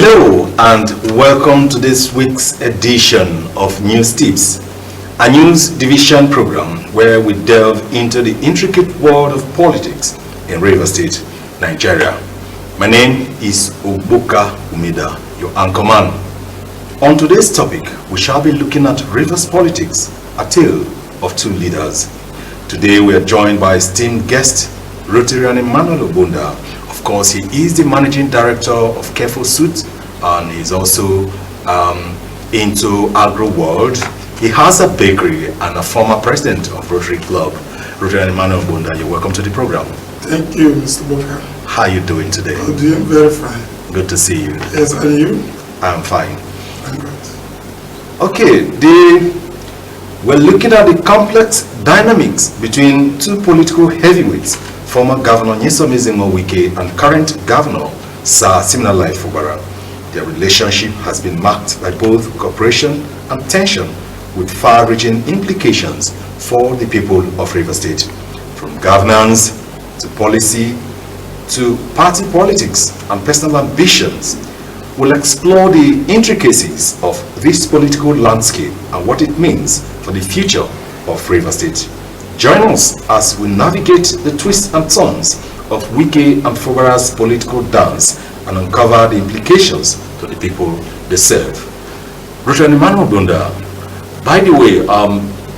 Hello and welcome to this week's edition of Newstips, a news division program where we delve into the intricate world of politics in Rivers State, Nigeria. My name is Obuka Umida, your anchorman. On today's topic, we shall be looking at Rivers politics, a tale of two leaders. Today we are joined by esteemed guest, Rotarian EMMANUEL OGBONDA. Of course, he is the managing director of Careful Suit and he's also into agro world. He has a bakery and a former president of Rotary Club. Rotarian EMMANUEL OGBONDA, you're welcome to the program. Thank you, Mr. Boka. How are you doing today? I'm doing very fine. Good to see you. Yes, and you? I'm fine. I'm good. Okay, we're looking at the complex dynamics between two political heavyweights, former Governor Nyesom Wike and current Governor Sir Siminalayi Fubara. Their relationship has been marked by both cooperation and tension, with far-reaching implications for the people of Rivers State, from governance to policy to party politics and personal ambitions. We'll explore the intricacies of this political landscape and what it means for the future of Rivers State. Join us as we navigate the twists and turns of Wike and Fubara's political dance and uncover the implications to the people they serve. Rotarian EMMANUEL OGBONDA, by the way,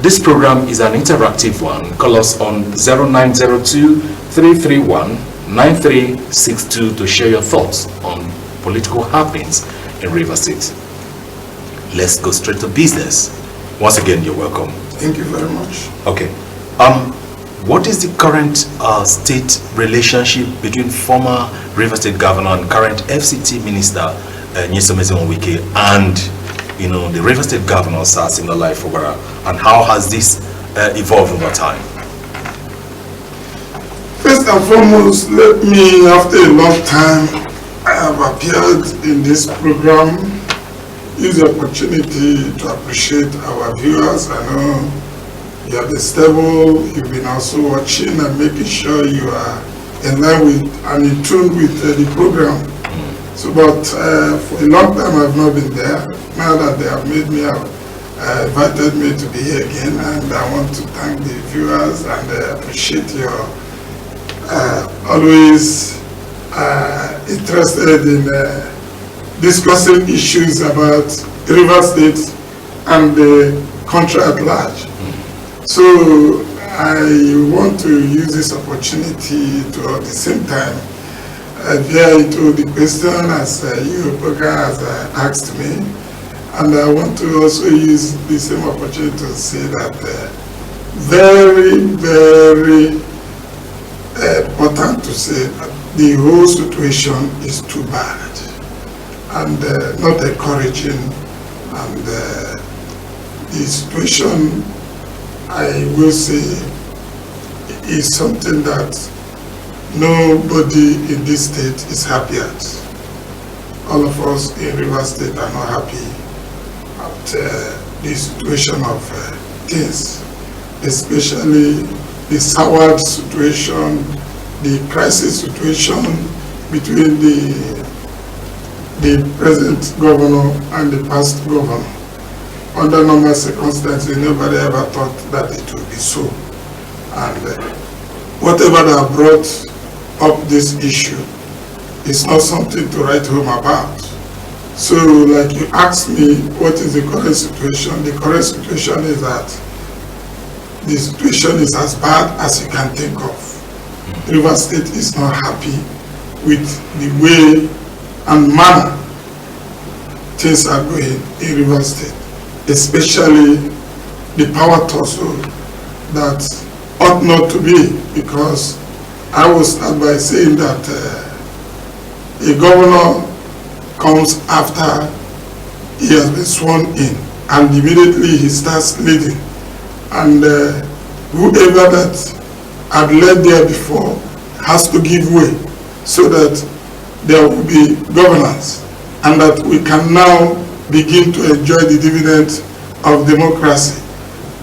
this program is an interactive one. Call us on 0902-331-9362 to share your thoughts on political happenings in Rivers State. Let's go straight to business. Once again, you're welcome. Thank you very much. Okay. What is the current state relationship between former Rivers State Governor and current FCT Minister Nyesom Wike and the Rivers State Governor Sir Siminalayi Fubara, and how has this evolved over time? First and foremost, let me, after a long time, I have appeared in this program, use the opportunity to appreciate our viewers. I know you have been stable, you've been also watching and making sure you are in line with and in tune with the program. So, but for a long time I've not been there. Now that they have made me, invited me to be here again, and I want to thank the viewers and appreciate your always interested in discussing issues about Rivers State and the country at large. So I want to use this opportunity to, at the same time, veer into the question as you, Boka, has asked me. And I want to also use the same opportunity to say that very, very important to say that the whole situation is too bad and not encouraging. And the situation, I will say, is something that nobody in this state is happy at. All of us in Rivers State are not happy at the situation of things, especially the soured situation, the crisis situation between the present governor and the past governor. Under normal circumstances, nobody ever thought that it would be so. And whatever that brought up this issue is not something to write home about. So, like you asked me, what is the current situation? The current situation is that the situation is as bad as you can think of. Rivers State is not happy with the way and manner things are going in Rivers State, especially the power tussle that ought not to be, because I will start by saying that a governor comes after he has been sworn in, and immediately he starts leading. And whoever that had led there before has to give way so that there will be governance and that we can now begin to enjoy the dividends of democracy.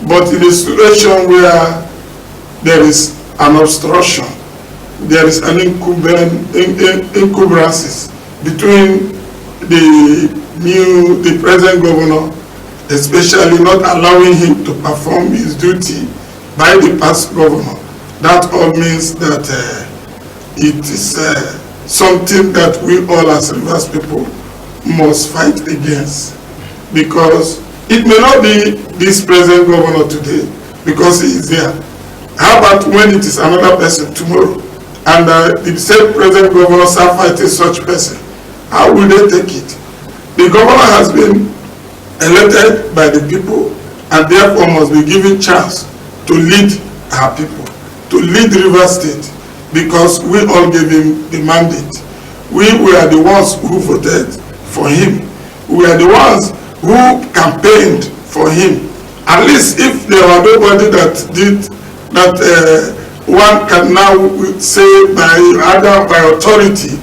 But in a situation where there is an obstruction, there is an incumbrances between the present governor, especially not allowing him to perform his duty by the past governor. That all means that it is something that we all as Rivers people must fight against, because it may not be this present governor today because he is there. How about when it is another person tomorrow, and the same present governor start fighting such person? How will they take it? The governor has been elected by the people and therefore must be given chance to lead our people, to lead Rivers State, because we all gave him the mandate. We were the ones who voted for him. We are the ones who campaigned for him. At least if there were nobody that did that, one can now say by authority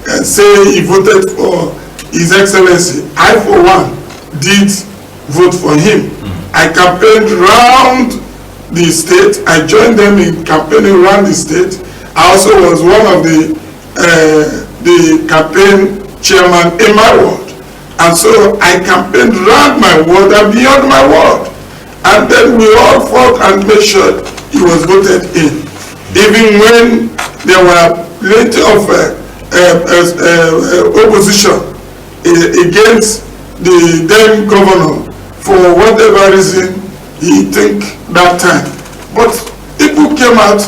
and say he voted for His Excellency. I for one did vote for him. I campaigned around the state. I joined them in campaigning around the state. I also was one of the campaign chairman in my ward. And so I campaigned around my ward and beyond my ward. And then we all fought and made sure he was voted in. Even when there were plenty of opposition against the then governor for whatever reason he think that time. But people came out.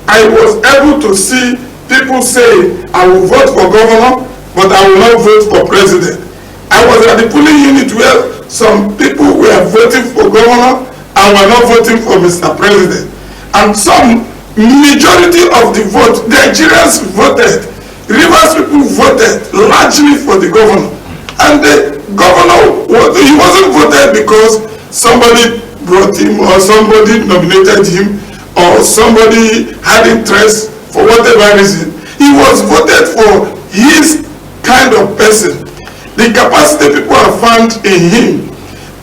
I was able to see people say, I will vote for governor, but I will not vote for president. I was at the polling unit where some people were voting for governor and were not voting for Mr. President. And some majority of the vote, Nigerians voted. Rivers people voted largely for the governor. And the governor, he wasn't voted because somebody brought him or somebody nominated him or somebody had interest for whatever reason. He was voted for his kind of person. The capacity people have found in him.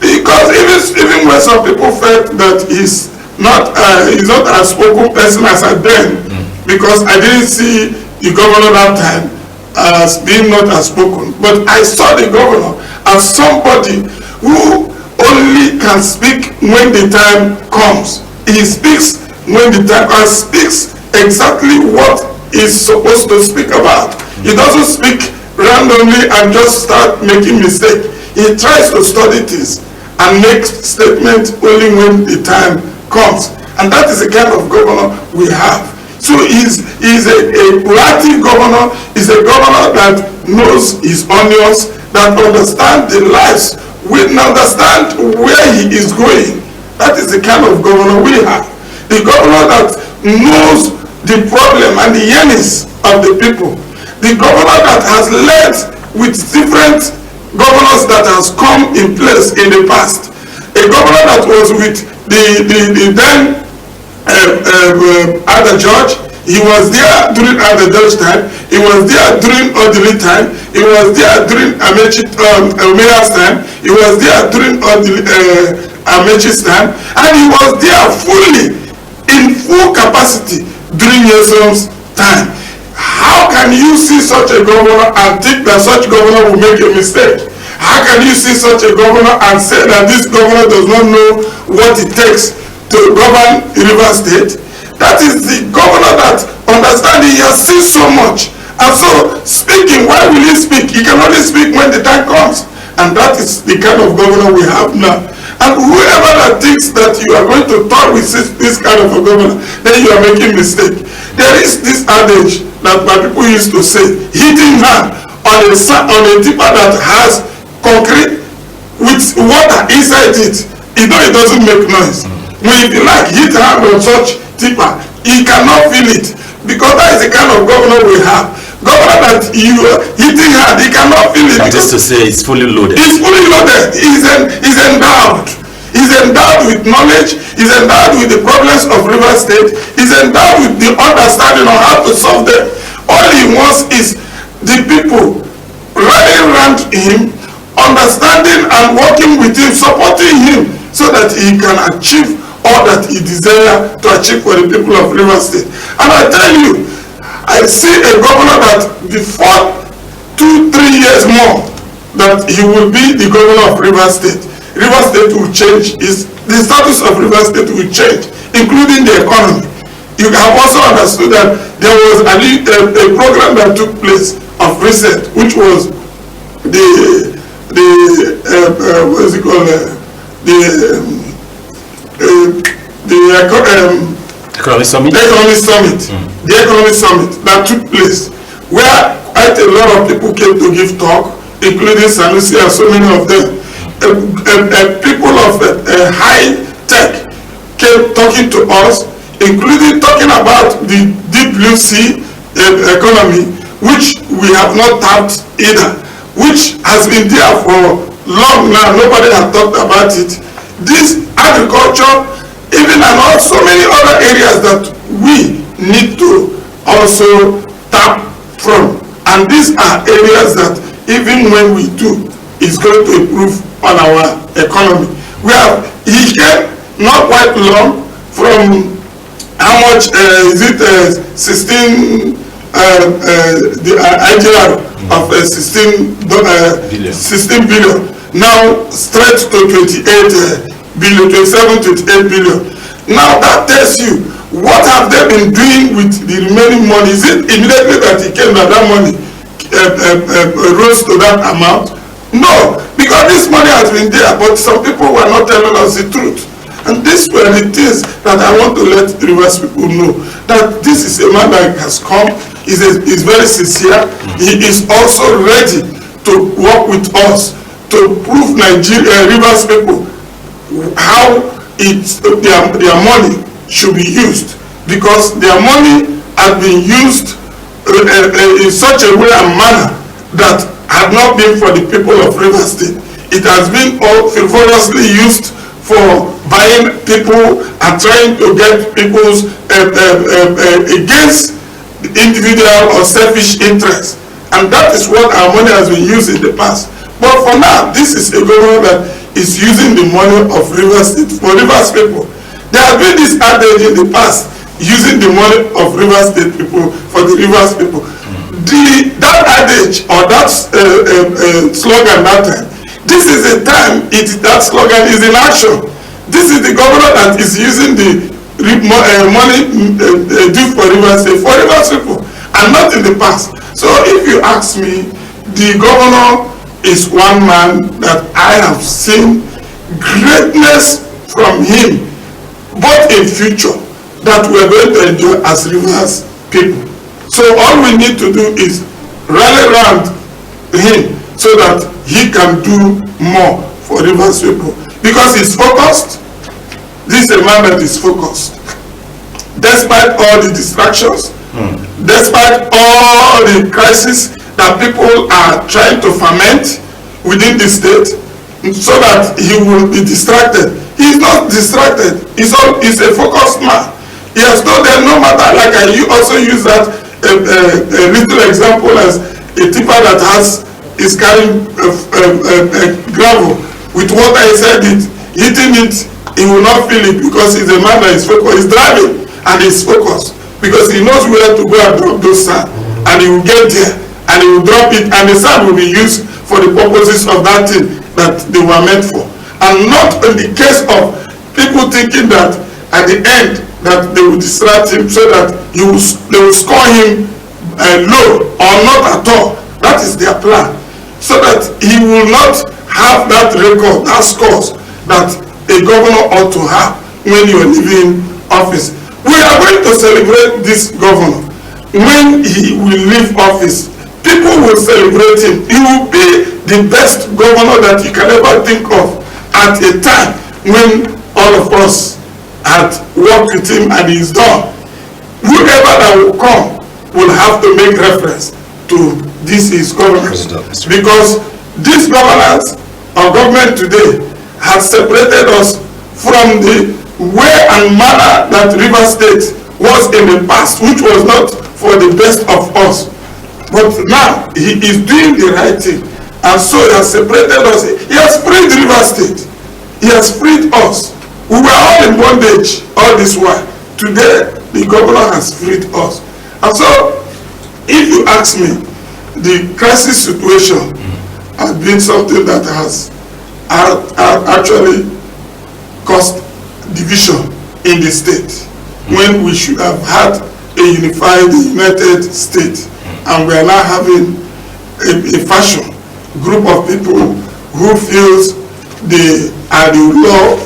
Because even when some people felt that he's not a spoken person as I then, because I didn't see the governor that time as being not as spoken, but I saw the governor as somebody who only can speak when the time comes. He speaks when the time comes, speaks exactly what he's supposed to speak about. He doesn't speak randomly and just start making mistakes. He tries to study things and make statements only when the time comes. And that is the kind of governor we have. So he's a proactive governor. He's a governor that knows his onions, that understands the lives, will understand where he is going. That is the kind of governor we have. The governor that knows the problem and the yearnings of the people. The governor that has led with different governors that has come in place in the past. A governor that was with the then Ada George. He was there during Ada George time. He was there during Odili time. He was there during Mayor's time. He was there during Amechi's time. And he was there fully, in full capacity during Yesom's time. How can you see such a governor and think that such governor will make a mistake? How can you see such a governor and say that this governor does not know what it takes to govern Rivers State? That is the governor that understands he has seen so much. And so speaking, why will he speak? He can only speak when the time comes. And that is the kind of governor we have now. And whoever that thinks that you are going to talk with this kind of a governor, then you are making mistake. There is this adage that my people used to say, hitting hand on a tipper that has concrete with water inside it, it doesn't make noise. When you like hit hand on such tipper, he cannot feel it, because that is the kind of governor we have. Governor that you are hitting hard, he cannot feel it. That is to say, it's fully loaded. He's fully loaded. He's endowed. He's endowed with knowledge. He's endowed with the problems of Rivers State. He's endowed with the understanding on how to solve them. All he wants is the people rallying around him, understanding and working with him, supporting him, so that he can achieve all that he desires to achieve for the people of Rivers State. And I tell you, I see a governor that before 2-3 years more, that he will be the governor of Rivers State, Rivers State will change, the status of Rivers State will change, including the economy. You have also understood that there was a program that took place of recent, which was the what is it called, Economic Summit. The Economic Summit that took place, where quite a lot of people came to give talk, including Sanusi and so many of them. People of high tech came talking to us, including talking about the deep blue sea economy, which we have not tapped either, which has been there for long now. Nobody has talked about it. This agriculture, even, and also many other areas that we need to also tap from. And these are areas that even when we do, it's going to improve on our economy. He came not quite long from how much is it 16 the IGR of 16 billion, now stretched to 27, 28 billion. Now that tells you, what have they been doing with the remaining money? Is it immediately that he came that money rose to that amount? No, because this money has been there, but some people were not telling us the truth. And these were the things that I want to let Rivers people know, that this is a man that has come, is very sincere. He is also ready to work with us to prove Rivers people how their money should be used, because their money has been used in such a way and manner that had not been for the people of Rivers State. It has been all frivolously used for buying people and trying to get people's against individual or selfish interests. And that is what our money has been used in the past. But for now, this is a government that is using the money of Rivers State for Rivers people. There has been this adage in the past, using the money of Rivers State people for the Rivers people. That adage or that slogan that time, this is the time that slogan is in action. This is the governor that is using the money due for Rivers State for Rivers people, and not in the past. So if you ask me, the governor is one man that I have seen greatness from him, but in future, that we are going to enjoy as Rivers people. So all we need to do is rally around him so that he can do more for Rivers people. Because he's focused. This is a man that is focused. Despite all the distractions, despite all the crises that people are trying to ferment within the state, so that he will be distracted. He's not distracted. He's a focused man. He has told them, no matter, like you also use that a little example as a tipper that is carrying gravel with water inside it, hitting it, he will not feel it because he's a man that is focused. He's driving and he's focused because he knows where to go and drop those sand, and he will get there and he will drop it, and the sand will be used for the purposes of that thing that they were meant for. And not in the case of people thinking that at the end that they will distract him so that they will score him low or not at all. That is their plan. So that he will not have that record, that scores that a governor ought to have when you are leaving office. We are going to celebrate this governor. When he will leave office, people will celebrate him. He will be the best governor that you can ever think of at a time when all of us had worked with him and he's done. Whoever that will come will have to make reference to this is governance. Because this governance or government today has separated us from the way and manner that Rivers State was in the past, which was not for the best of us. But now he is doing the right thing, and so he has separated us. He has freed Rivers State. He has freed us. We were all in bondage all this while. Today, the governor has freed us. And so, if you ask me, the crisis situation has been something that has actually caused division in the state, when we should have had a united state, and we are now having a faction group of people who feels they are the law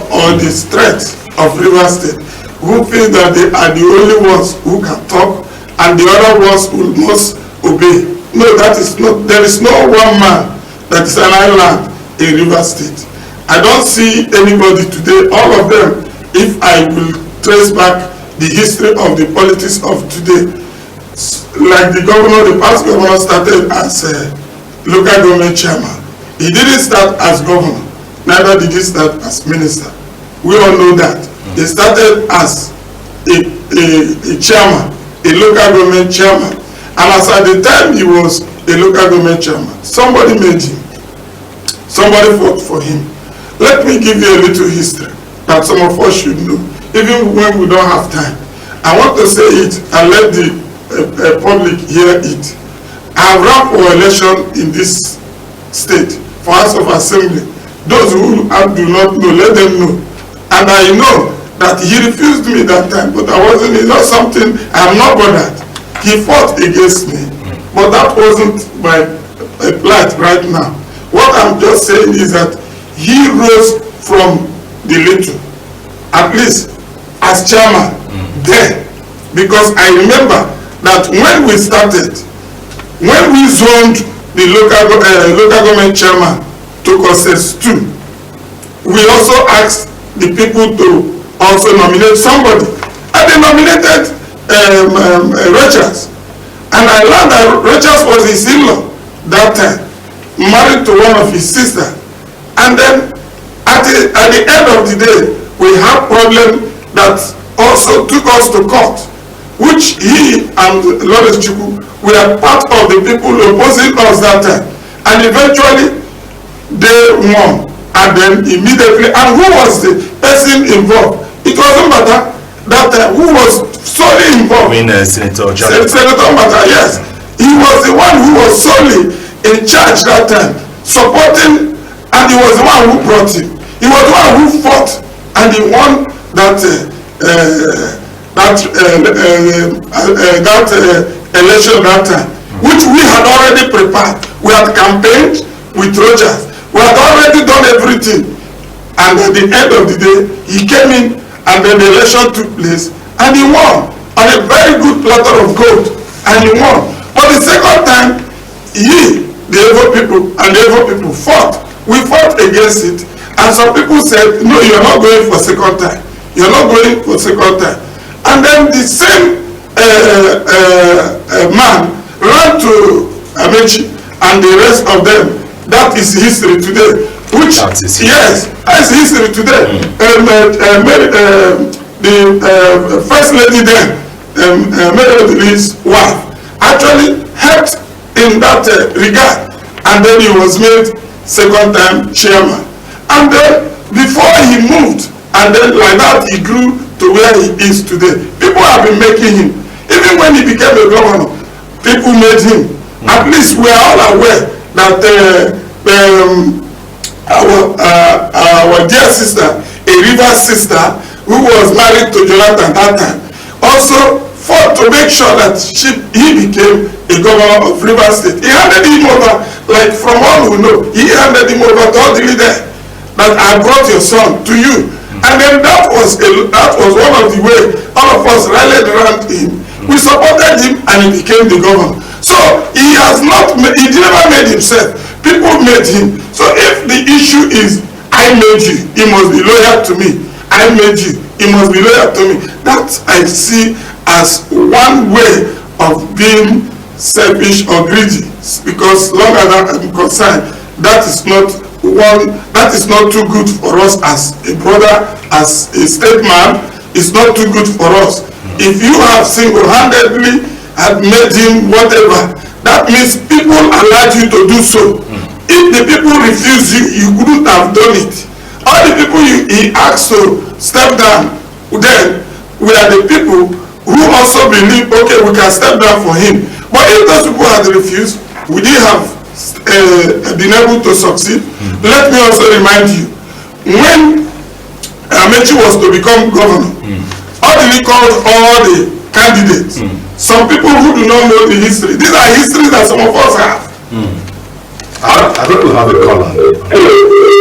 or the strength of Rivers State, who feel that they are the only ones who can talk and the other ones who must obey. No, that is not. There is no one man that is an island in Rivers State. I don't see anybody today, all of them, if I will trace back the history of the politics of today, like the governor, the past governor started as a local government chairman. He didn't start as governor, neither did he start as minister. We all know that. He started as a chairman, a local government chairman. And as at the time he was a local government chairman, somebody made him. Somebody fought for him. Let me give you a little history that some of us should know, even when we don't have time. I want to say it and let the public hear it. I have run for election in this state for House of Assembly. Those who do not know, let them know. And I know that he refused me that time, but it's not something, I am not bothered. He fought against me, but that wasn't my plight right now. What I'm just saying is that he rose from the little, at least as chairman there, because I remember that when we started, when we zoned the local government chairman to Cossess 2, we also asked the people to also nominate somebody, and they nominated Richards. And I learned that Richards was his in-law that time, married to one of his sisters. And then at the end of the day, we had problem that also took us to court, which he and Lawrence Chukwu were part of the people opposing us that time. And eventually, they won. And then immediately, and who was the person involved? It doesn't matter that time. Who was solely involved? I mean, Senator John. Senator Mata, yes. He was the one who was solely in charge that time, supporting, and he was the one who brought him. He was the one who fought, and he won that election that time, which we had already prepared. We had campaigned with Rogers. We had already done everything. And at the end of the day, he came in, and then the election took place, and he won on a very good platter of gold, and he won. But the second time, the Evo people and the Evo people fought. We fought against it, and some people said, no, you're not going for second time. You're not going for second time. And then the same man ran to Amechi and the rest of them. That is history today. Which, yes, that's history today. The first lady then, Mary Odili's wife, actually helped in that regard, and then he was made second time chairman. And then before he moved, and then like that he grew to where he is today. People have been making him. Even when he became a governor, people made him. At least we are all aware that our dear sister, a River sister, who was married to Jonathan that time, also fought to make sure that he became a governor of River State. He handed him over, like from all who know, he handed him over to all the leaders, that I brought your son to you. And then that was one of the way all of us rallied around him. We supported him, and he became the governor. So he never made himself. People made him. So if the issue is, I made you, he must be loyal to me. I made you, he must be loyal to me. That I see as one way of being selfish or greedy. Because long as I'm concerned, that is not too good for us as a brother, as a statesman. It's not too good for us. If you have single-handedly had made him whatever, that means people allowed you to do so. If the people refuse you, you couldn't have done it. All the people he asked to step down, then we are the people who also believe, okay, we can step down for him. But if those people had refused, we didn't have been able to succeed. Let me also remind you, when Amechi was to become governor, he called all the candidates. Some people who do not know the history, these are histories that some of us have. I think we have a caller.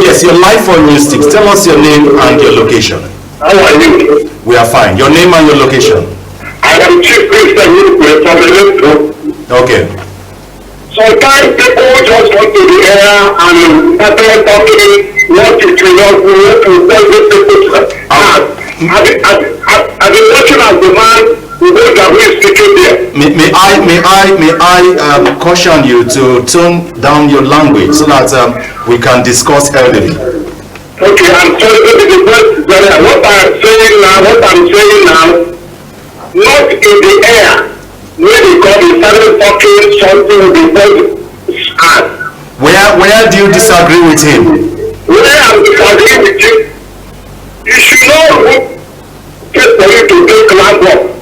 Yes, you're live for Newstips. Tell us your name and your location. How are you? We are fine. Your name and your location. I am Chief Christian from the left. Okay. Sometimes people just want to be here and start talking what it will not do, what will tell these people to I've been watching as the man who is speaking there. May I caution you to tone down your language so that we can discuss early. Okay, I'm sorry to be the first. What I'm saying now, not in the air. When he started talking something with the voice. Where do you disagree with him? Where I'm disagreeing with him, you should know get for you to take land up.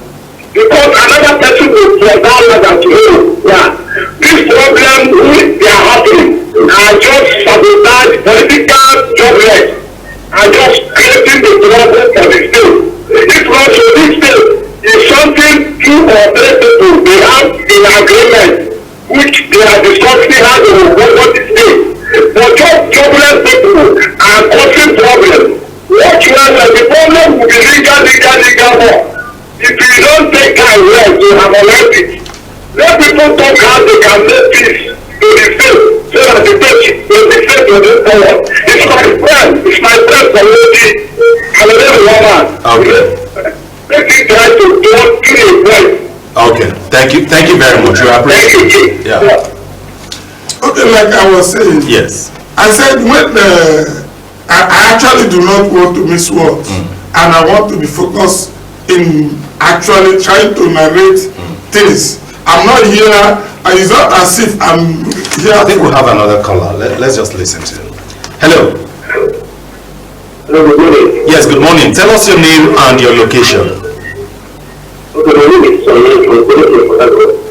Because another person will fall down that to you. Yeah. This problem they are happening are just sabotage political jobless and just creating the trouble for the state. This also this state is something two or three people they have in agreement which they are discussing how they will go for this state. But just jobless people are causing problems. Watch well that the problem will be legal more. If you don't take time well to analyze it, let people talk how they can make peace to the state so that the state will move forward. It's my friend from OG. I'm a little woman. Okay. Let me try to do a point. Okay. Thank you very much. You appreciate it. Yeah. Okay, like I was saying. Yes. I said when I actually do not want to miss words, and I want to be focused in actually trying to narrate things. I'm not here, and it's not as if I'm here. I think we have another caller. Let's just listen to him. Hello. Hello, good morning. Yes, good morning. Tell us your name and your location.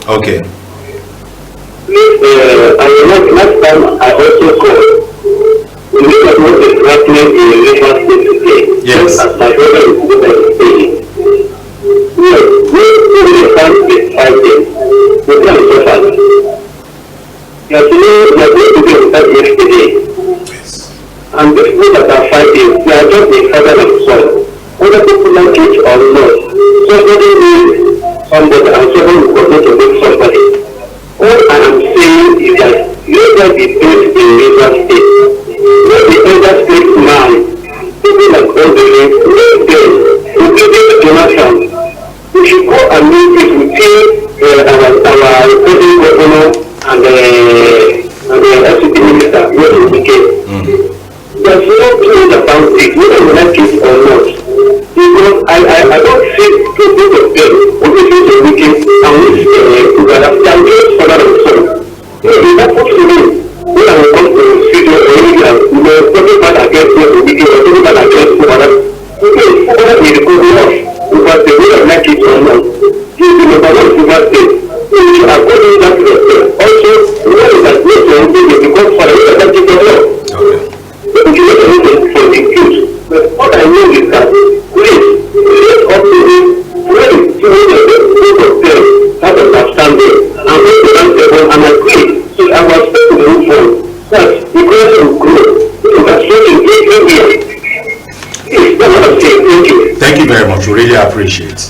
Okay. Last time I also called. We look at what is happening in Lagos State today. Yes. As my brother is saying. We really can't be fighting. We can't suffer. Yesterday, we are going to be on that yesterday. And these people that are fighting, they are just the father and son. Whether people like it or not, somebody needs somebody and somebody will continue to make somebody. All I am saying is that Lagos is based in Lagos State. Let the other state now, people like all the things, including Jonathan, we should go and meet this with our president governor and the FCT minister, where we became. There's no truth about it, whether we like it or not. Because I don't see two people of them who is the wicked and we together. They are just father and son. Is that possible? When I come to see the area, talking about against the wicked or talking about against the other. Okay, whether we go to us, because they will like it or not. This is the power of the state. If are going back to the state, also, what is that place to be because for the other people law. But if you look at it for the youth, but what I know is that, please, let us to be ready to make the group of them have understanding and make the answer and agree. So I was supposed to move forward. But because of growth, it was such a big area. It's not what I'm saying. Thank you. Thank you very much. We really appreciate.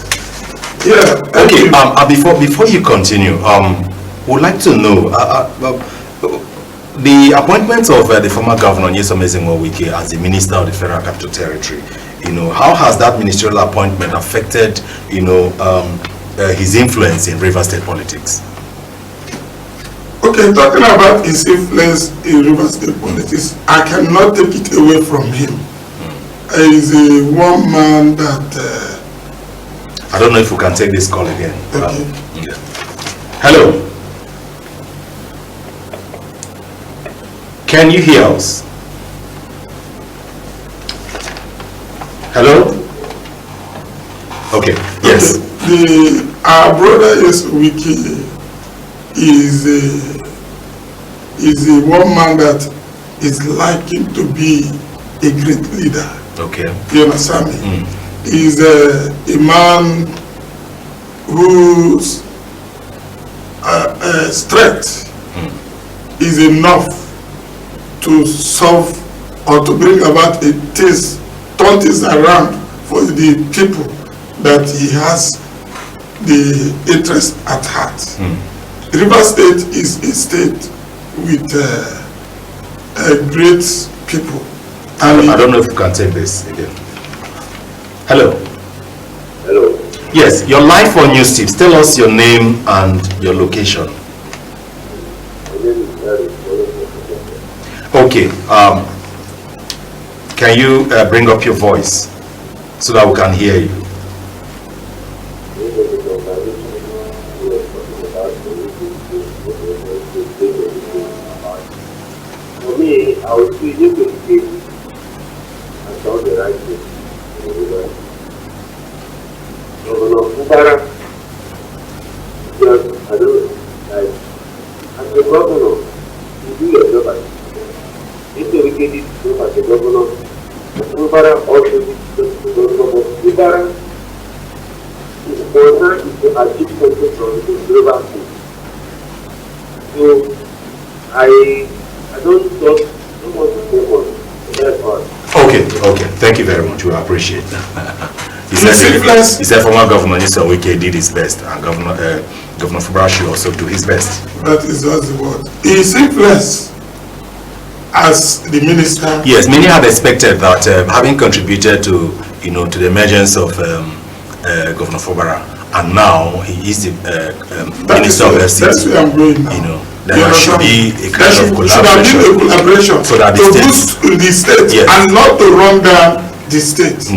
Yeah. Okay. Before you continue, we'd like to know the appointment of the former governor Nyesom Ezenwo-Wike as the minister of the Federal Capital Territory. How has that ministerial appointment affected, his influence in Rivers State politics? Okay, talking about his influence in Rivers State politics, I cannot take it away from him. He is a one man that. I don't know if we can take this call again. Okay. Yeah. Hello. Can you hear us? Hello? Okay, yes. Our brother Wike is is a one man that is likened to be a great leader. Okay. You understand me? He's a man whose strength is enough to solve or to bring about a taste, turn things around for the people that he has the interest at heart. Rivers State is a state with great people. And I don't know if you can take this again. Hello. Hello. Yes, your live on Newstips. Tell us your name and your location. Okay. Can you bring up your voice so that we can hear you? For me, I would see you to speak and tell the right thing. Governor Mubarak, just, I don't know, like, as a governor, you do your job as if you get it job as a governor, Mubarak also did the governor, but Mubarak is important to achieve something from the global scene. So, I don't want to say more. That's all. Okay, thank you very much. We appreciate that. He said former Governor Newstips did his best, and Governor Fubara should also do his best. that is just the word. His influence as the minister. Yes, many had expected that having contributed to to the emergence of Governor Fubara, and now he is the minister of Rstv. That's where I'm going now. There should be a kind of collaboration so that to boost the state, yes, and not to run down the state.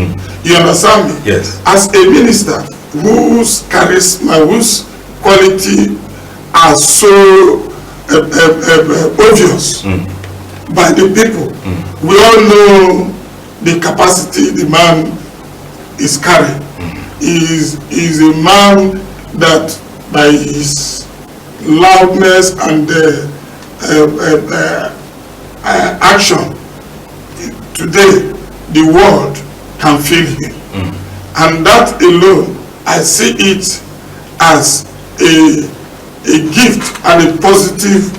You understand me? Yes. As a minister whose charisma, whose quality are so obvious by the people, we all know the capacity the man is carrying. He is a man that by his loudness and action today the world can feel him, and that alone I see it as a gift and a positive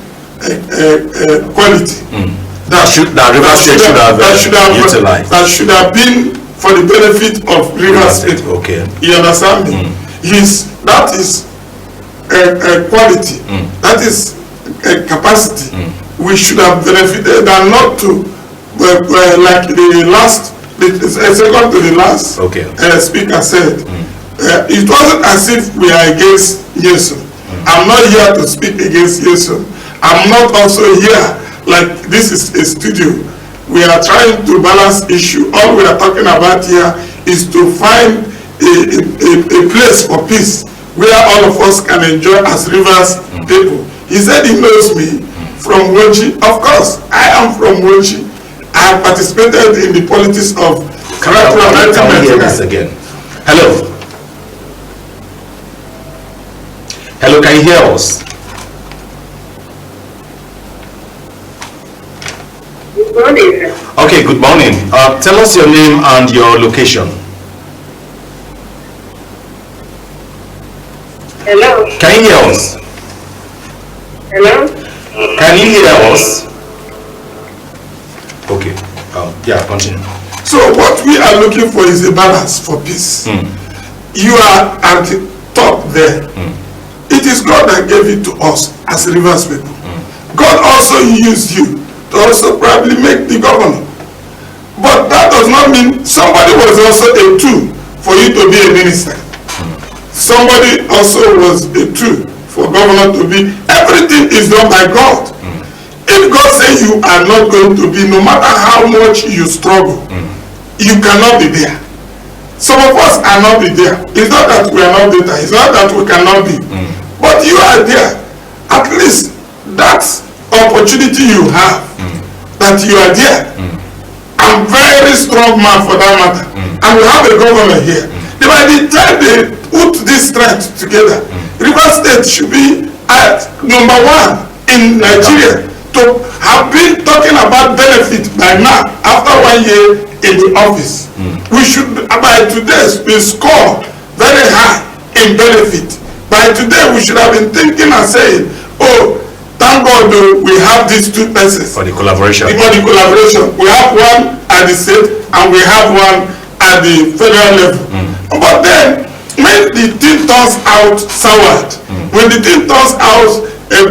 quality that should have been for the benefit of Rivers State. Okay. You understand me? That is a quality, that is a capacity we should have benefited, and not to like the second to the last speaker said. It wasn't as if we are against Yesu. I'm not here to speak against Yesu. I'm not also here like this is a studio. We are trying to balance issue. All we are talking about here is to find a place for peace where all of us can enjoy as Rivers people. He said he knows me from Wochi. Of course, I am from Wochi. I have participated in the politics of Can I hear this again? Hello. Hello, can you hear us? Good morning. Okay, good morning. Tell us your name and your location. Hello. Can you hear us? Hello. Can you hear us? Okay. Yeah, continue. So what we are looking for is a balance for peace. You are at the top there. It is God that gave it to us as Rivers people. God also used you to also probably make the governor. But that does not mean somebody was also a tool for you to be a minister. Somebody also was a tool for governor to be. Everything is done by God. If God says you are not going to be, no matter how much you struggle, you cannot be there. Some of us are not be there. It's not that we are not there. It's not that we cannot be. But you are there. At least that opportunity you have, that you are there. I'm very strong man for that matter. And we have a governor here. By the time they put this strength together, Rivers State should be at #1 in Nigeria to to have been talking about benefit by now, after 1 year in the office. We should, by today, be scored very high in benefit. By today, we should have been thinking and saying, oh, thank God we have these two persons. For the collaboration. For the collaboration. We have one at the state and we have one at the federal level. But then, when the thing turns out soured, when the thing turns out a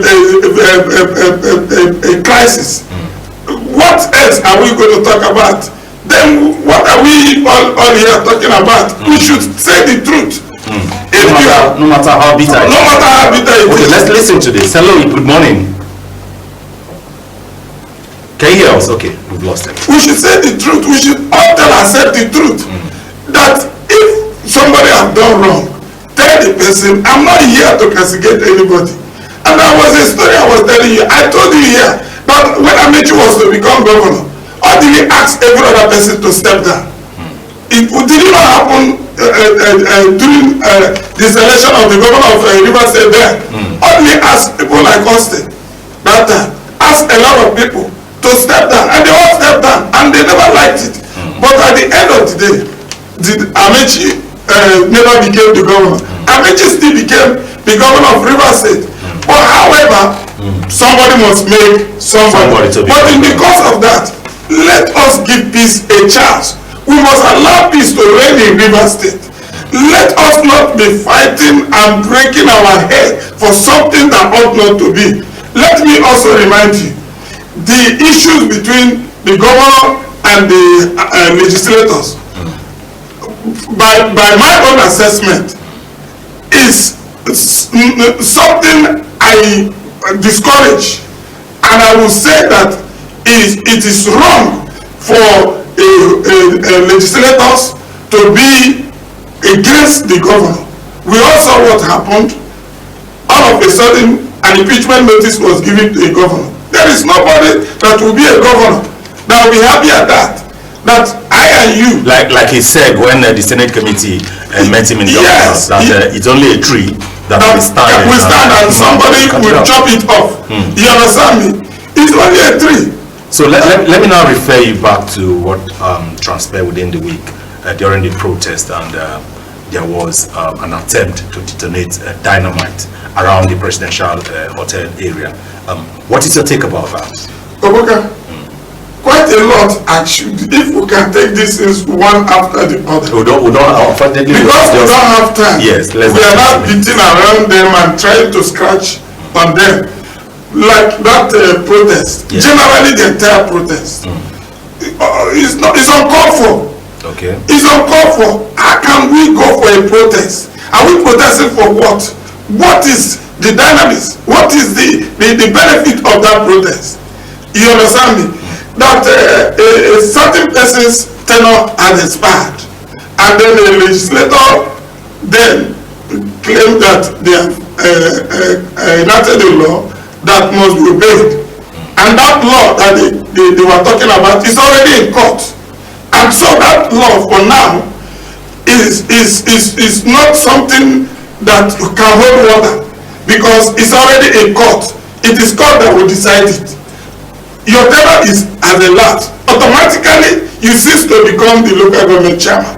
crisis, what else are we going to talk about? Then what are we all here talking about? We should say the truth. No matter how bitter it is. No matter how bitter it is. Okay, let's listen to this. Hello, good morning. Can you hear us? Okay, we've lost it. We should say the truth. We should all tell ourselves the truth. That if somebody has done wrong, tell the person, I'm not here to castigate anybody. And there was a story I was telling you. I told you here that when Amechi was to become governor, or did he ask every other person to step down? It did not happen during the selection of the governor of Rivers State there. Or did he ask people like Austin that time? Ask a lot of people to step down, and they all stepped down, and they never liked it. But at the end of the day, Amechi never became the governor. Amechi still became the governor of Rivers State. But however, somebody must make somebody. But in the course of that, let us give peace a chance. We must allow peace to reign in Rivers State. Let us not be fighting and breaking our head for something that ought not to be. Let me also remind you, the issues between the governor and the legislators, by my own assessment, is something I discourage, and I will say that it is wrong for legislators to be against the governor. We all saw what happened. All of a sudden, an impeachment notice was given to a governor. There is nobody that will be a governor that will be happy at that. That I and you, like he said when the Senate committee met him in the office, that it's only a tree that will stand. And somebody will chop it off. You understand me? It's only a tree. So let me now refer you back to what transpired within the week during the protest, and there was an attempt to detonate dynamite around the presidential hotel area. What is your take about that? Oboka, quite a lot actually, if we can take these things one after the other. We don't unfortunately, because we don't have time. Yes, we are not beating around them and trying to scratch on them. Like that protest, generally the entire protest, it's uncalled for. Okay. It's uncalled for. How can we go for a protest? Are we protesting for what? What is the dynamics? What is the benefit of that protest? You understand me? That a certain person's tenure has expired, and then the legislator then claimed that they have enacted a law that must be obeyed, and that law that they were talking about is already in court. And so that law for now is not something that can hold water, because it's already in court. It is court that will decide it. Your tenure is as a lapse. Automatically you cease to become the local government chairman.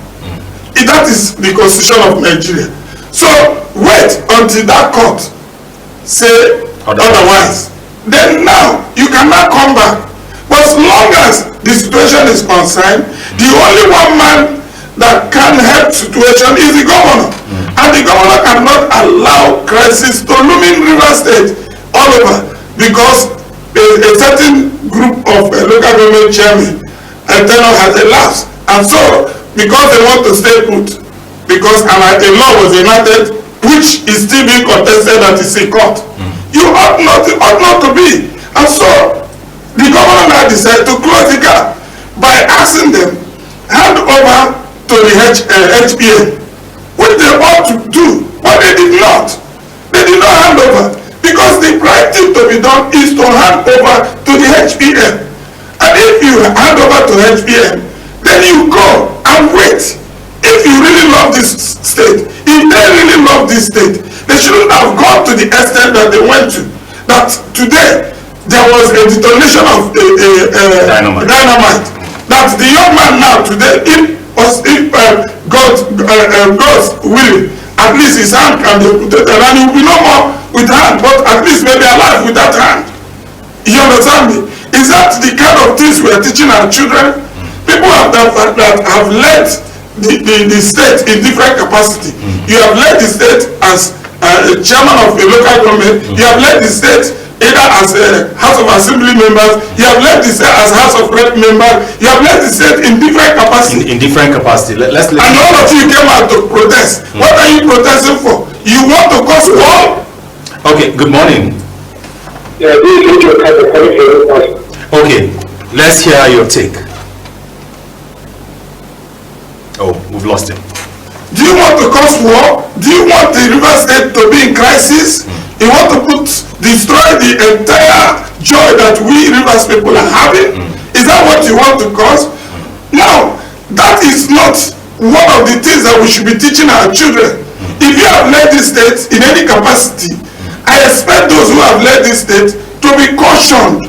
That is the constitution of Nigeria. So wait until that court say otherwise. Then now you cannot come back. But as long as the situation is concerned, the only one man that can help situation is the governor. And the governor cannot allow crisis to loom in Rivers State all over, because a certain group of local government chairmen tenure has elapsed. And so because they want to stay put, because a law was enacted which is still being contested at the court, you ought not to be. And so the governor now decided to close the gap by asking them hand over to the HPA, which they ought to do, but they did not. They did not hand over, because the right thing to be done is to hand over to the HPM. And if you hand over to HPM, then you go and wait. If you really love this state, if they really love this state, they shouldn't have gone to the extent that they went to. That today, there was a detonation of dynamite. That the young man now today, if God's willing, at least his hand can be amputated and he will be no more with hand, but at least maybe alive with that hand. You understand me? Is that the kind of things we are teaching our children? People that have led the state in different capacity. You have led the state as a chairman of a local government. You have led the state either as a House of Assembly members. You have led the state as House of Rep members. You have led the state in different capacity. In different capacity. Let's and all of you came out to protest. What are you protesting for? You want to cause war? Okay. Good morning. Yeah, this is your kind of question. Okay. Let's hear your take. Oh, we've lost him. Do you want to cause war? Do you want the River State to be in crisis? You want to destroy the entire joy that we Rivers people are having? Is that what you want to cause? Now, that is not one of the things that we should be teaching our children. If you have led this state in any capacity, I expect those who have led this state to be cautioned.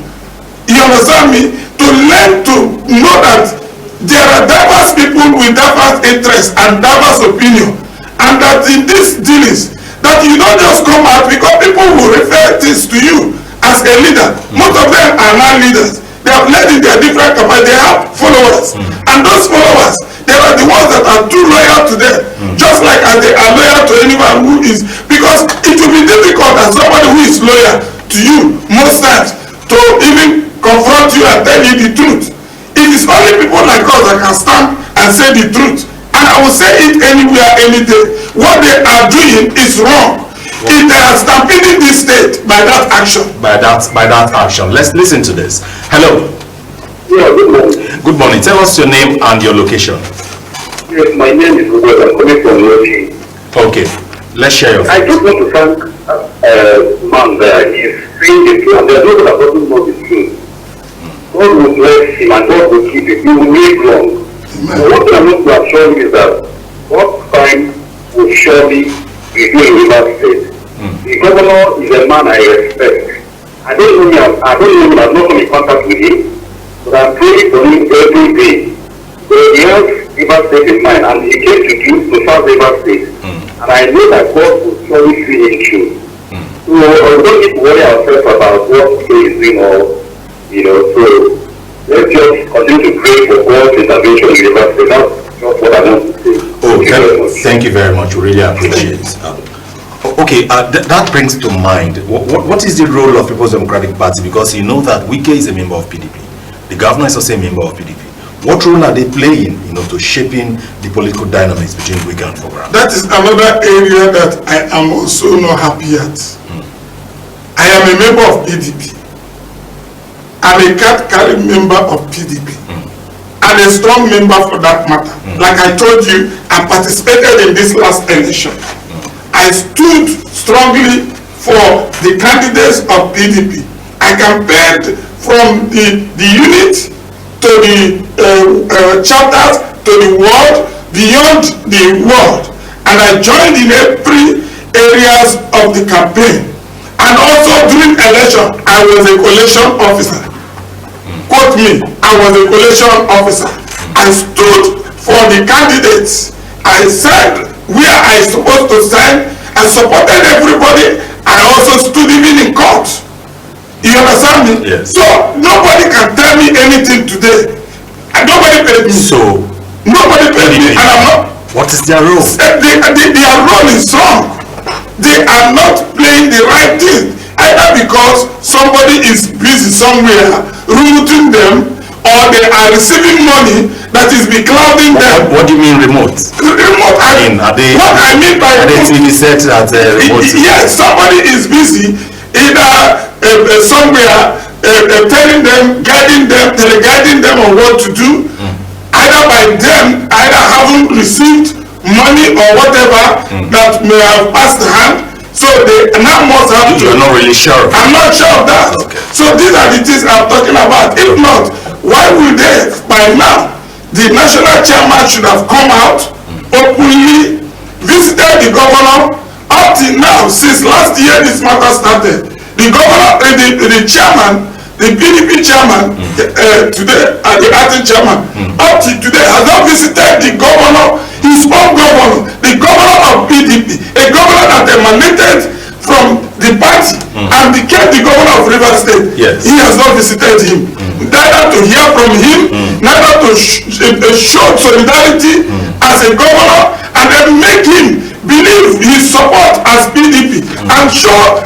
You understand me? To learn to know that there are diverse people with diverse interests and diverse opinion, and that in these dealings, that you don't just come out because people will refer things to you as a leader. Most of them are now leaders. They have led in their different capacities. They have followers, and those followers, they are the ones that are too loyal to them, just like as they are loyal to anyone who is. Because it will be difficult as somebody who is loyal to you most times to even confront you and tell you the truth. It is only people like us that can stand and say the truth. And I will say it anywhere, any day. What they are doing is wrong. If they are stampeding this state by that action. By that action. Let's listen to this. Hello. Yeah, good morning. Good morning. Tell us your name and your location. Yes, my name is Robert. I'm coming from Rstv. Okay. Let's share your I just want to thank man there. He's saying the truth, and there are those that doesn't know the truth. God will bless him and God will keep him. He will live long. So what I want to assure you is that God's time will surely be doing in Rivers State. The governor is a man I respect. I don't know him, I've not come in contact with him, but I'm praying for him every day. So he has Rivers State in mind, and he came to serve Rivers State. And I know that God will surely see him through. So we don't need to worry ourselves about what he is doing or so let's just continue to pray for God's intervention in the Rivers State. That's just what I want to say. Oh, thank you very much. We really appreciate it. Okay, that brings to mind, what is the role of People's Democratic Party? Because you know that Wike is a member of PDP. The governor is also a member of PDP. What role are they playing, to shaping the political dynamics between Wike and Fogran? That is another area that I am also not happy at. I am a member of PDP. I'm a card-carrying member of PDP. And a strong member for that matter. Like I told you, I participated in this last election. I stood strongly for the candidates of PDP. I campaigned from the unit to the chapters to the world, beyond the world. And I joined in every areas of the campaign. And also during election, I was a collation officer. Quote me, I was a collation officer. I stood for the candidates. I said where I supposed to stand. I supported everybody. I also stood even in court. You understand me? Yes. So nobody can tell me anything today. And nobody paid me. So nobody paid me, and I'm not. What is their role? Their role is wrong. They are not playing the right thing. Either because somebody is busy somewhere recruiting them, or they are receiving money that is beclouding them. What do you mean remote? Remote, what I mean by remote. Are they TV set at remote? Yes, somebody is busy either somewhere telling them, guiding them, teleguiding them on what to do, either by them, either haven't received money or whatever that may have passed the hand. So they now must have to. You're not really sure of I'm not sure of that. Okay. So these are the things I'm talking about. If not, why would they, by now, the national chairman should have come out openly, visited the governor. Up till now, since last year this matter started, The governor, the chairman, the PDP chairman today, and the acting chairman, up to today has not visited the governor, his own governor, the governor of PDP, a governor that emanated from the party and became the governor of Rivers State. Yes. He has not visited him. Neither to hear from him, neither to show solidarity as a governor, and then make him believe his support as PDP and show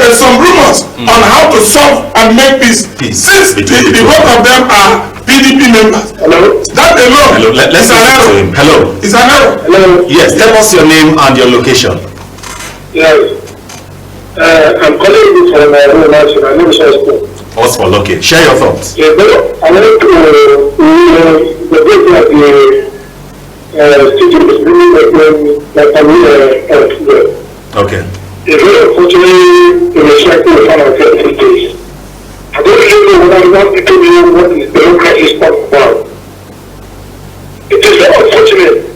some rumors on how to solve and make peace. Since the both of them are PDP members. Hello? That alone. Hello. Let's listen to him. Hello. It's an error. Hello? Yes, tell us your name and your location. Yes. I'm calling you from my own nation. My name is Rstv. Oswald, okay. Share your thoughts. I want to the date of the city is really like Okay. it's very unfortunately in the cycle of our days. I don't really know what I want to tell you what the democracy is about. It is very unfortunate.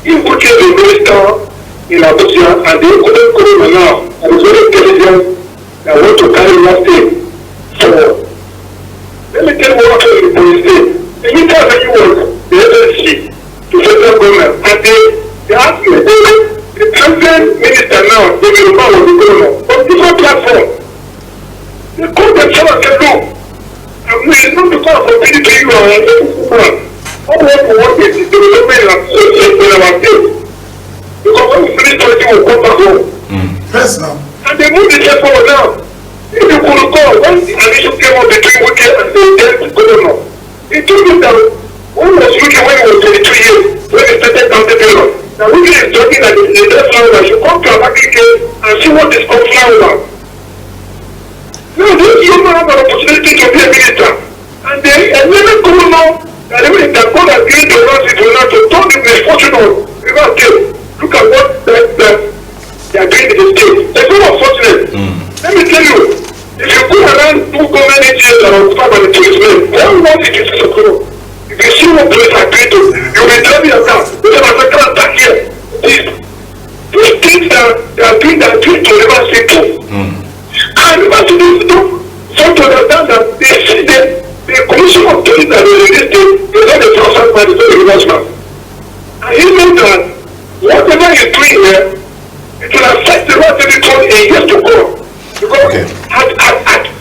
You could get a minister in Abuja and they couldn't go in now. And it's very intelligent that want to carry that thing forward. Let me tell you what happened in the police state. Anytime that you work, the agency to federal government, and they ask me, the president minister now, the Yoruba was the governor, on different platform. They call themselves and say, no, I mean, it's not because of PDP you are a man. I want to work with the development in our state. Because when we finish politics, we'll come back home. Yes, now. And they move the step forward now. If you could recall, when the issue came up between Wike and the governor, he told me that one was Wike when he was 22 years, when he started counting terror. Now Wike is talking that the death flower should come to Abakaliki and see what is conflict about. Now this young man has an opportunity to be a minister. And they never go now that even if the God has given to us, it will not to turn the misfortune of Rivers State. Look at what they are doing in the state. It's not unfortunate. Let me tell you, if you go around do government agents and occupied by the policemen, one month it is secure. If you see what police are doing to, you will be driving your car. They have a second attack here. These things that they are doing to Rivers State too. And Rivers State is to understand that they see the commission of police that they released is not the process by the Rivers man. And he knows that whatever he's doing here, it will affect the Rivers State in years to come. Because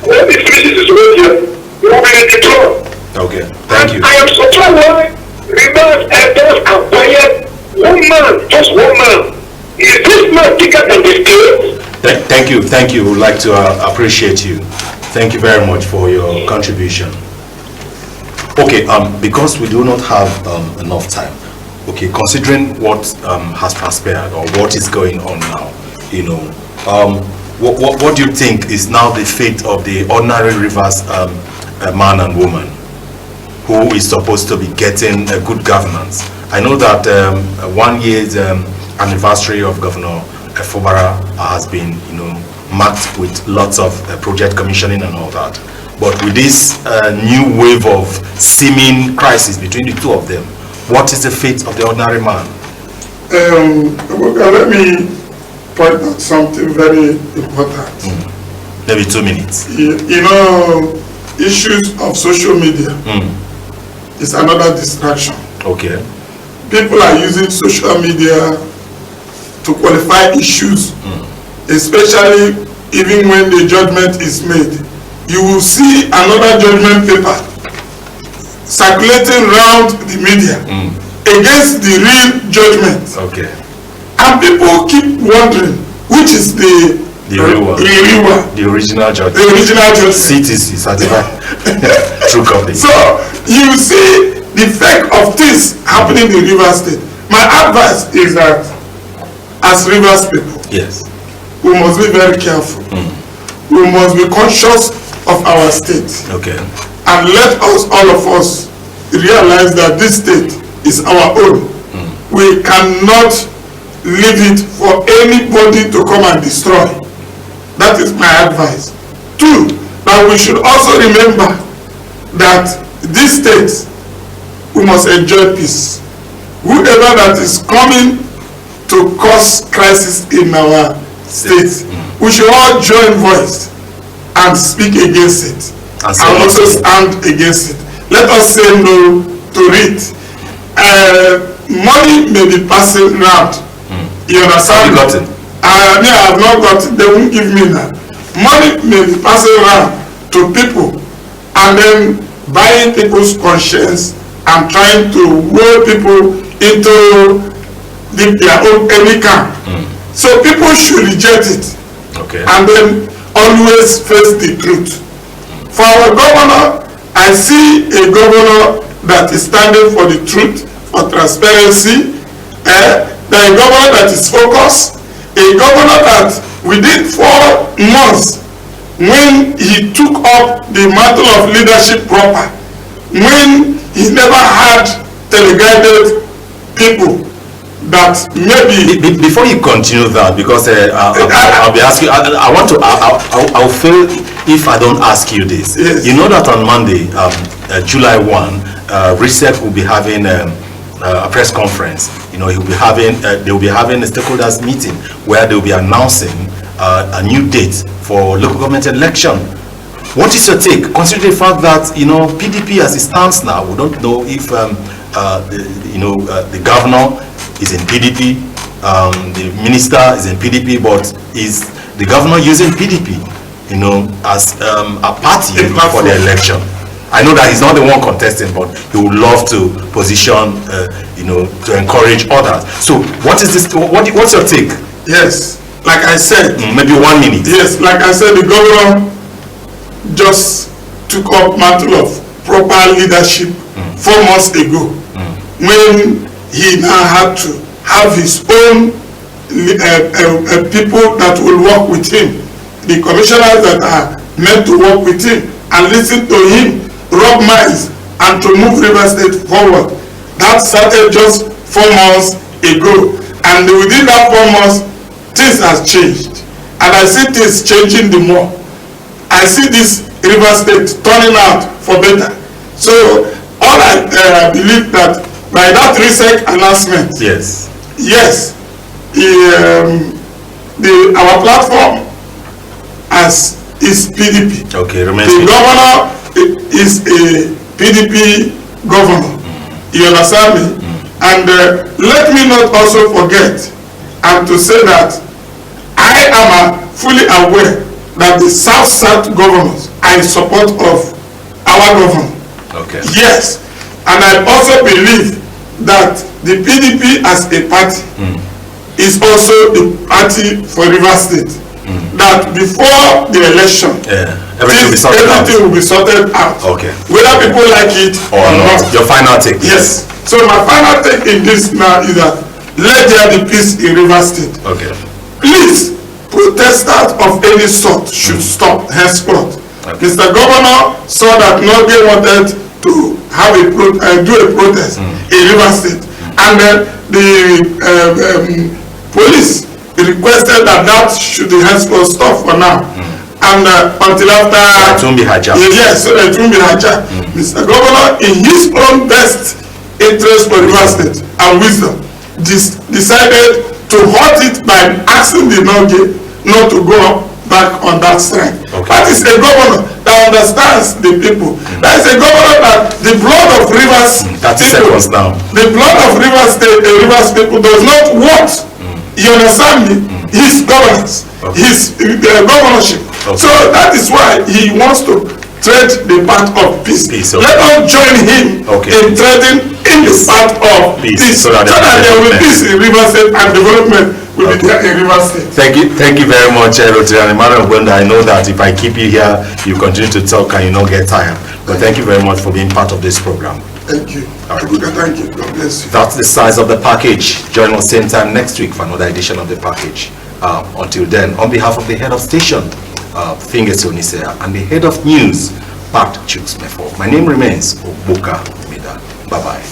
when this crisis is over here, we will be in the trouble. Okay, thank you. I am surprised why Rivers elders acquired one man, just one man. Is this man bigger than the state? Thank you. We'd like to appreciate you. Thank you very much for your contribution. Okay, because we do not have enough time. Okay, considering what has transpired or what is going on now, you know, what do you think is now the fate of the ordinary Rivers man and woman who is supposed to be getting a good governance? I know that 1 year's anniversary of Governor Fubara has been, you know, marked with lots of project commissioning and all that. But with this new wave of seeming crisis between the two of them, what is the fate of the ordinary man? Let me point out something very important. Maybe 2 minutes. You know, issues of social media is another distraction. Okay. People are using social media to qualify issues, especially even when the judgment is made. You will see another judgment paper circulating around the media against the real judgment. Okay. And people keep wondering which is the real one. The original judgment. The original judgment. Cities is certified. True copy. So you see the fake of things happening in Rivers State. My advice is that as Rivers people, yes, we must be very careful. We must be conscious of our state. Okay. And let us, all of us, realize that this state is our own. We cannot leave it for anybody to come and destroy. That is my advice. 2, that we should also remember that this state, we must enjoy peace. Whoever that is coming to cause crisis in our state, we should all join voice and speak against it, and also stand against it. Let us say no to it. Money may be passing around. You understand? Have you got it? I have not got it. They won't give me that. Money may be passing around to people and then buying people's conscience and trying to lure people into their own enemy camp. So people should reject it. Okay. And then always face the truth. For our governor, I see a governor that is standing for the truth, for transparency, a governor that is focused, a governor that within 4 months, when he took up the mantle of leadership proper, when he never had teleguided people that maybe... Before you continue that, because I'll be asking, I'll fail if I don't ask you this. Yes. You know that on Monday, July 1, Rstv will be having a press conference. You know, they'll be having a stakeholders meeting where they'll be announcing a new date for local government election. What is your take, considering the fact that, you know, PDP as it stands now, we don't know if the governor is in PDP, the minister is in PDP, but is the governor using PDP, you know, as a party for the election? I know that he's not the one contesting, but he would love to position, to encourage others. So, what is this? What's your take? Yes, like I said. Maybe 1 minute. Yes, like I said, the governor just took up mantle of proper leadership 4 months ago, when he now had to have his own people that will work with him, the commissioners that are meant to work with him and listen to him, rub minds, and to move River State forward. That started just 4 months ago, and within that 4 months, things have changed, and I see things changing the more. I see this River State turning out for better. So all I believe that by that recent announcement, yes, our platform is PDP. Okay, the governor is a PDP governor. You understand me? And let me not also forget and to say that I am fully aware that the South governors are in support of our government. Okay. Yes, and I also believe that the PDP as a party is also the party for River State. That before the election, everything will be sorted out. Okay. Whether people like it or not. Your final take. Yes. So my final take in this now is that let there be peace in River State. Okay. Please, protesters of any sort should stop henceforth. Okay. Mr. Governor saw that Norgay wanted to have do a protest in River State, and then the police requested that should henceforth stop for now, and until after it won't be hijacked. Yes, so it won't be hijacked. Mr. Governor, in his own best interest for River State and wisdom, decided to halt it by asking the Norgay not to go back on that strike. Okay. That is a governor that understands the people. That is a governor that the blood of Rivers people, the blood of Rivers State, the Rivers people does not want. You understand me? His governance, his governorship. Okay. So that is why he wants to tread the path of peace. Okay. Let us join him in treading in the path of peace, so that there will be peace in River State and development will be there in River State. Thank you very much, EMMANUEL OGBONDA. I know that if I keep you here, you continue to talk and you not get tired. But thank you very much for being part of this program. Thank you. Thank you. God bless you. That's the size of the package. Join us same time next week for another edition of the package. Until then, on behalf of the head of station, Fingers Onisea, and the head of news, Pat Chooks Mefo, my name remains Obuka Mida. Bye-bye.